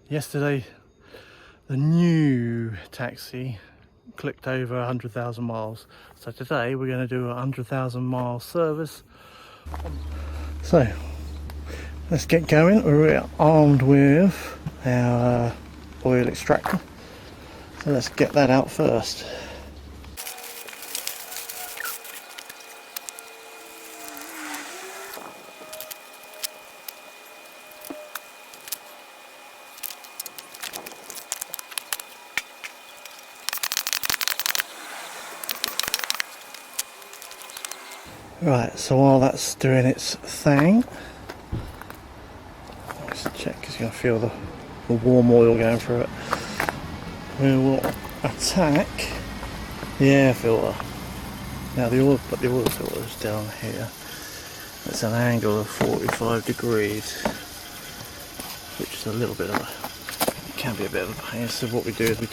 Yesterday the new taxi clicked over 100,000 miles, so today we're going to do a 100,000 mile service. So let's get going. We're armed with our oil extractor, so let's get that out first. Right, so while that's doing its thing, let's check because you're going to feel the warm oil going through it. We will attack the air filter. Now the oil filter is down here. It's an angle of 45 degrees, which is a little bit of it can be a bit of a pain. So what we do is we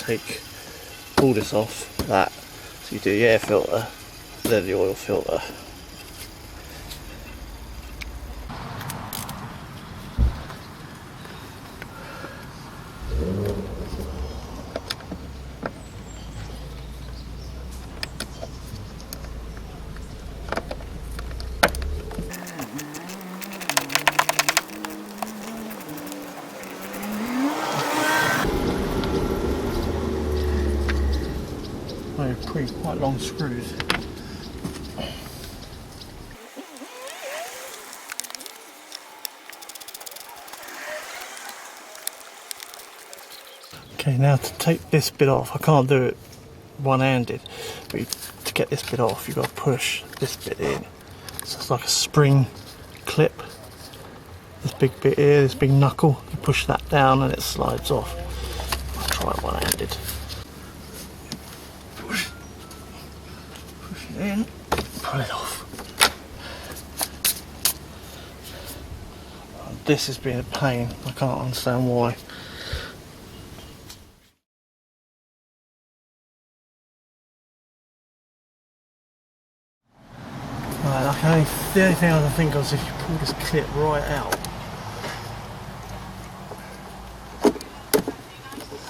pull this off that. So you do the air filter, then the oil filter. Quite long screws. Okay, now to take this bit off, I can't do it one-handed, but to get this bit off you've got to push this bit in. So it's like a spring clip. This big bit here, this big knuckle, you push that down and it slides off. I'll try it one-handed. Push it in, pull it off. This has been a pain, I can't understand why. Right, the only thing I can think of is if you pull this clip right out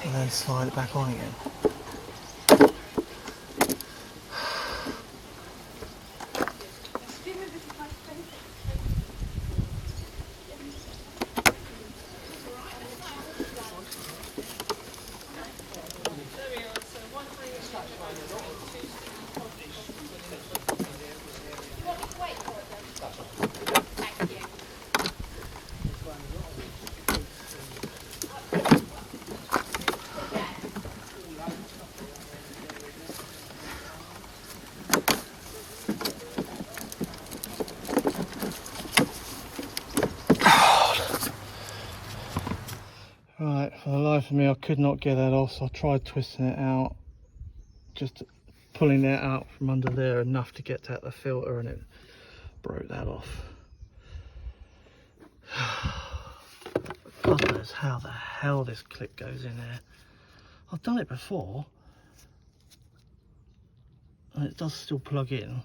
and then slide it back on again. Right, for the life of me I could not get that off, so I tried twisting it out, just pulling that out from under there enough to get at the filter, and it broke that off. God knows how the hell this clip goes in there. I've done it before and it does still plug in.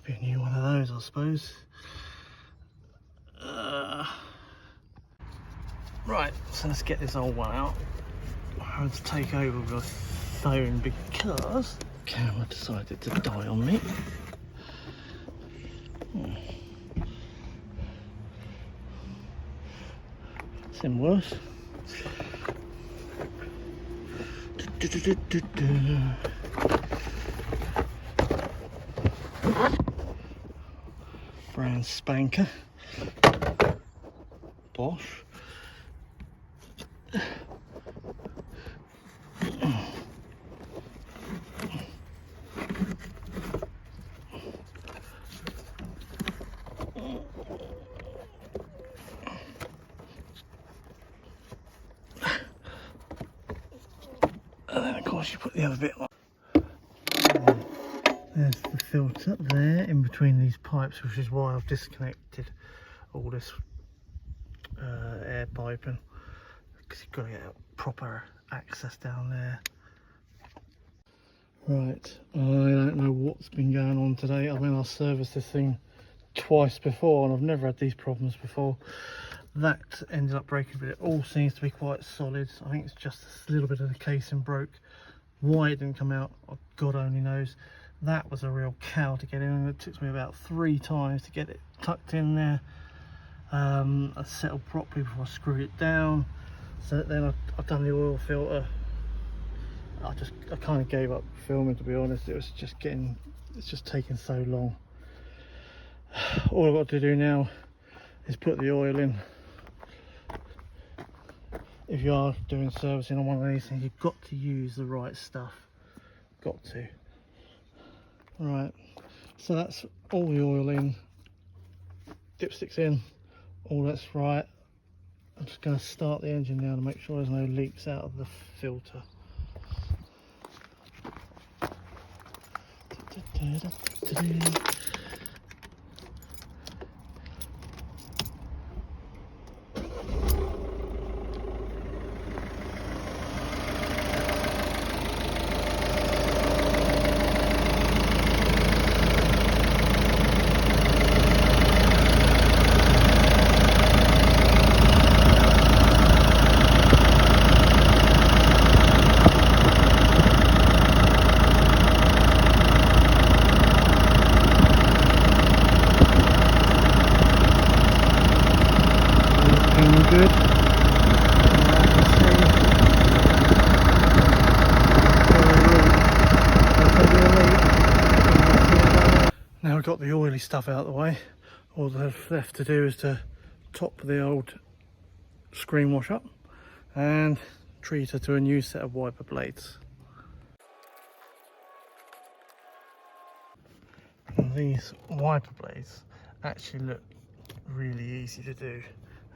Be a new one of those, I suppose. Right, so let's get this old one out. I had to take over with a phone because the camera decided to die on me. It's in worse. Brand spanker. Bosch. And then of course you put the other bit on. There's the filter there in between these pipes, which is why I've disconnected all this air piping, because you've got to get proper access down there. Right, I don't know what's been going on today. I mean, I serviced this thing twice before and I've never had these problems before. That ended up breaking, but it all seems to be quite solid. I think it's just a little bit of the casing broke. Why it didn't come out, God only knows. That was a real cow to get in, and it took me about 3 times to get it tucked in there. I settled properly before I screwed it down. So then I've done the oil filter. I kind of gave up filming, to be honest. It's just taking so long. All I've got to do now is put the oil in. If you are doing servicing on one of these things, you've got to use the right stuff. Got to. Right, so that's all the oil in, dipsticks in, all that's right. I'm just going to start the engine now to make sure there's no leaks out of the filter. Good. Now I've got the oily stuff out of the way, all that's left to do is to top the old screen wash up and treat her to a new set of wiper blades. And these wiper blades actually look really easy to do.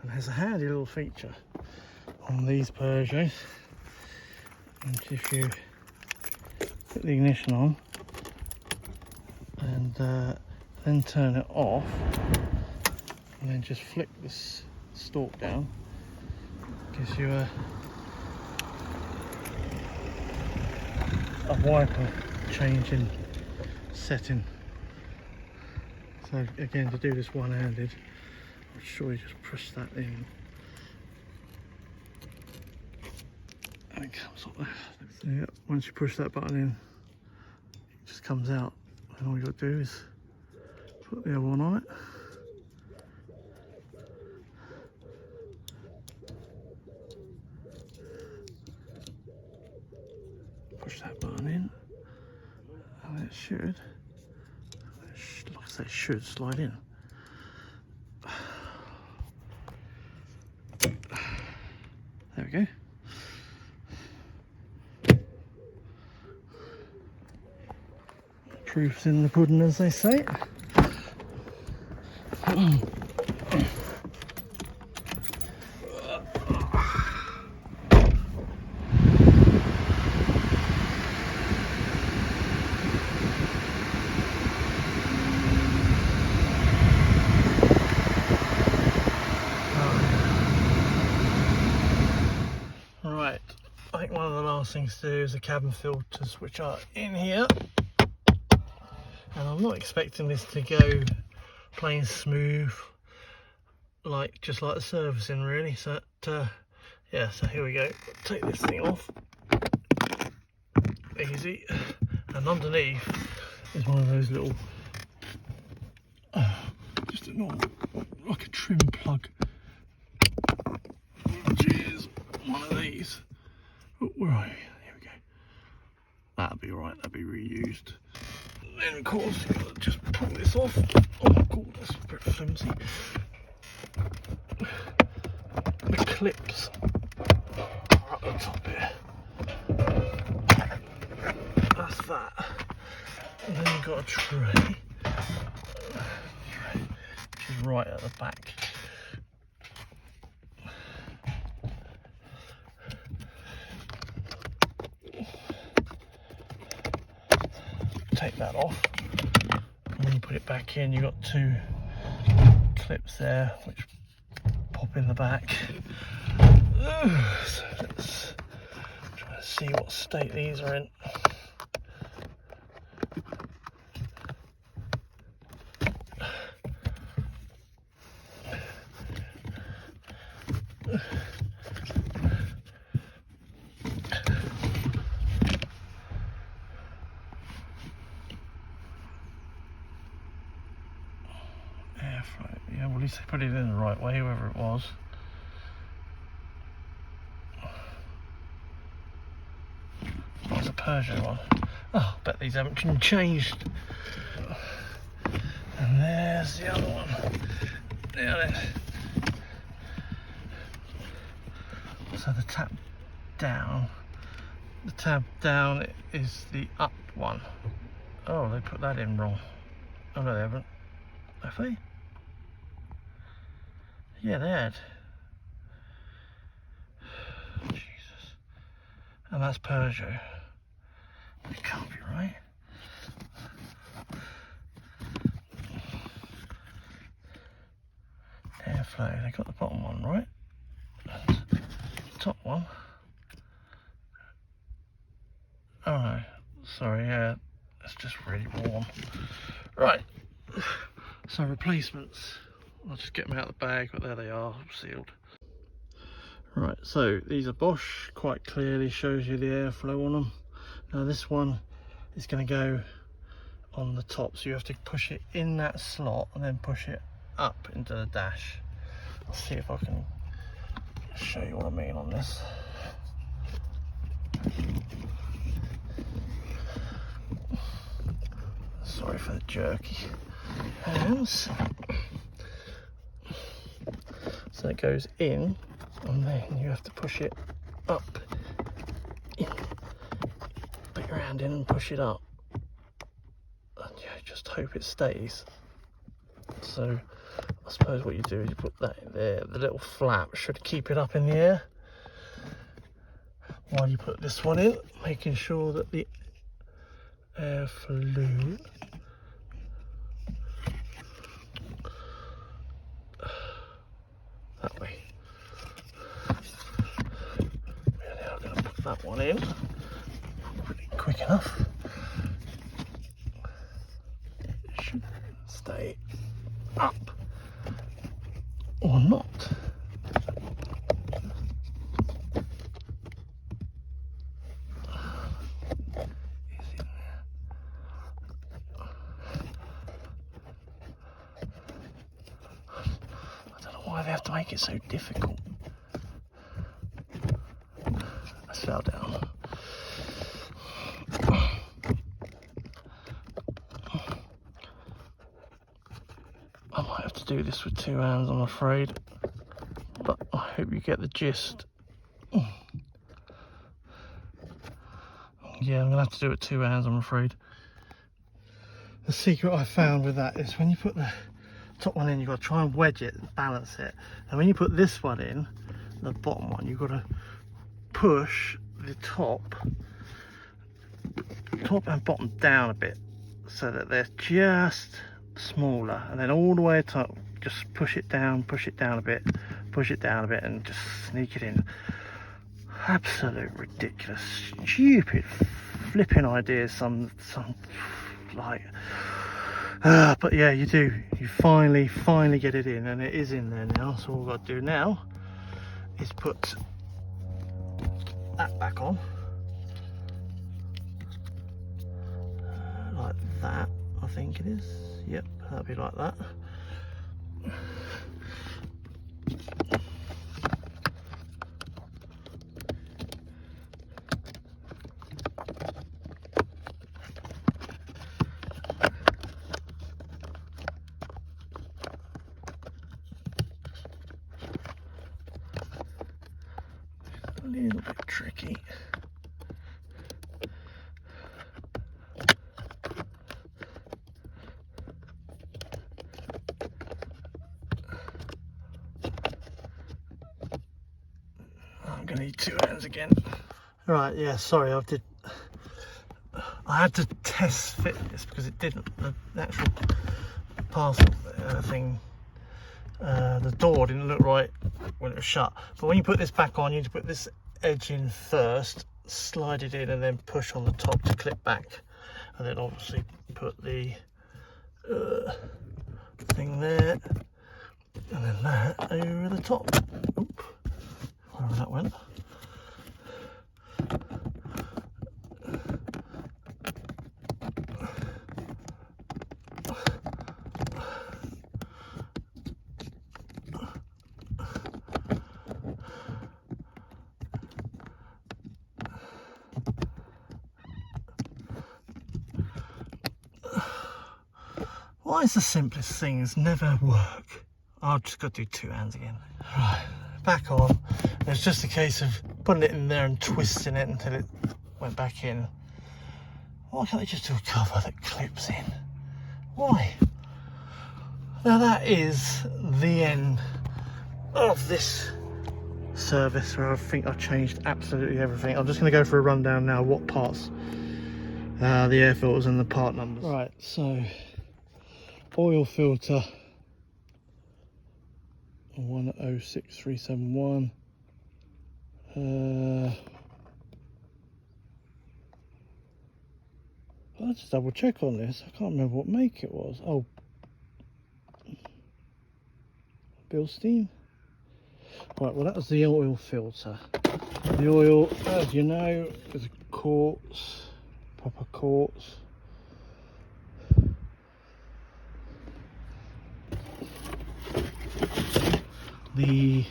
And there's a handy little feature on these Peugeots, and if you put the ignition on and then turn it off and then just flick this stalk down, gives you a wiper changing setting. So again, to do this one-handed, I'm sure you just push that in and it comes up there. So yeah, once you push that button in, it just comes out, and all you got to do is put the other one on it. Push that button in and it should, like I say, should slide in. There we go. Proof's in the pudding, as they say. Right, I think one of the last things to do is the cabin filters, which are in here. And I'm not expecting this to go plain smooth, just like the servicing really. So yeah, so here we go. Take this thing off, easy. And underneath is one of those little, just a normal, like a trim plug, which is one of these. Oh, where are you? Here we go. That'll be right. That'll be reused. Then of course you've got to just pull this off. Oh my god, that's a bit flimsy. The clips are up the top here. That's that. And then you've got a tray, which is right at the back. Take that off, and when you put it back in, you've got 2 clips there which pop in the back. So let's try to see what state these are in. airflow. Yeah, well, at least they put it in the right way, whoever it was. That was a Peugeot one. Oh, I bet these haven't been changed. And there's the other one. Now then. So the tab down is the up one. Oh, they put that in wrong. Oh no, they haven't. Have they? Yeah, they had. Jesus. And that's Peugeot. It can't be right. Airflow, they got the bottom one right. And top one. Oh no, sorry, yeah, it's just really warm. Right, so replacements. I'll just get them out of the bag, but there they are, sealed. Right, so these are Bosch, quite clearly shows you the airflow on them. Now this one is going to go on the top, so you have to push it in that slot and then push it up into the dash. I'll see if I can show you what I mean on this. Sorry for the jerky hands. So it goes in, and then you have to push it up. In. Put your hand in and push it up. And yeah, just hope it stays. So I suppose what you do is you put that in there. The little flap should keep it up in the air. While you put this one in, making sure that the airflow that way. We're now going to put that one in. Pretty quick enough. It should stay up or not. Why they have to make it so difficult? I fell down. I might have to do this with two hands, I'm afraid, but I hope you get the gist. Yeah, I'm gonna have to do it with two hands, I'm afraid. The secret I found with that is when you put the top one in, you've got to try and wedge it and balance it, and when you put this one in, the bottom one, you've got to push the top and bottom down a bit so that they're just smaller, and then all the way top just push it down a bit, push it down a bit, and just sneak it in. Absolute ridiculous, stupid flipping ideas, some like but yeah, you finally get it in, and it is in there now. So all we've got to do now is put that back on like that, I think it is. Yep, that'll be like that. A little bit tricky. I'm gonna need two hands again. Right, yeah, sorry, I had to test fit this because it didn't, the actual parcel thing, the door didn't look right when it was shut. But when you put this back on, you need to put this edge in first, slide it in, and then push on the top to clip back, and then obviously put the thing there, and then that over the top. Oop, wherever that went. Why is the simplest things never work? I've just got to do two hands again. Right, back on. It's just a case of putting it in there and twisting it until it went back in. Why can't they just do a cover that clips in? Why? Now that is the end of this service where I think I changed absolutely everything. I'm just going to go for a rundown now what parts, the air filters and the part numbers. Right, so oil filter 106371. I'll just double check on this. I can't remember what make it was. Oh, Bilstein. Right, well that was the oil filter. The oil, as you know, is a quartz, proper quartz. The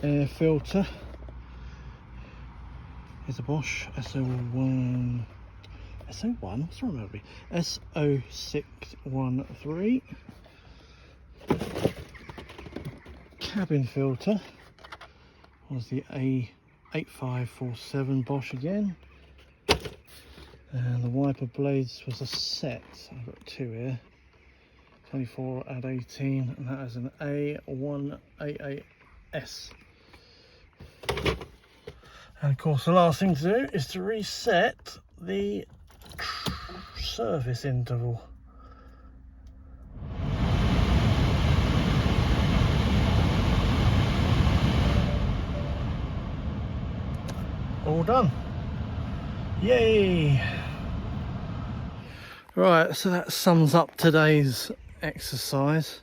air filter is a Bosch SO1. SO1? What's wrong with me? SO613. Cabin filter was the A8547 Bosch again. And the wiper blades was a set. I've got two here. 24 add 18, and that is an A188S. And of course the last thing to do is to reset the service interval. All done. Yay! Right, so that sums up today's exercise.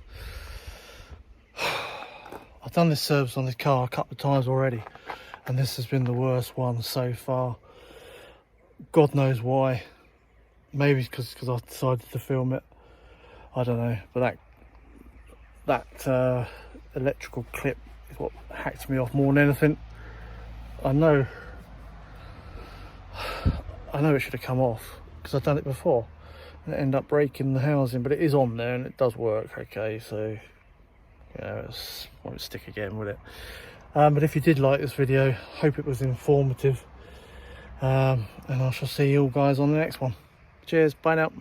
I've done this service on this car a couple of times already, and this has been the worst one so far. God knows why. Maybe because I decided to film it. I don't know. But that electrical clip is what hacked me off more than anything. I know it should have come off because I've done it before and it ended up breaking the housing, but it is on there and it does work okay, so it won't stick again, will it? But if you did like this video, hope it was informative, and I shall see you all guys on the next one. Cheers, bye now.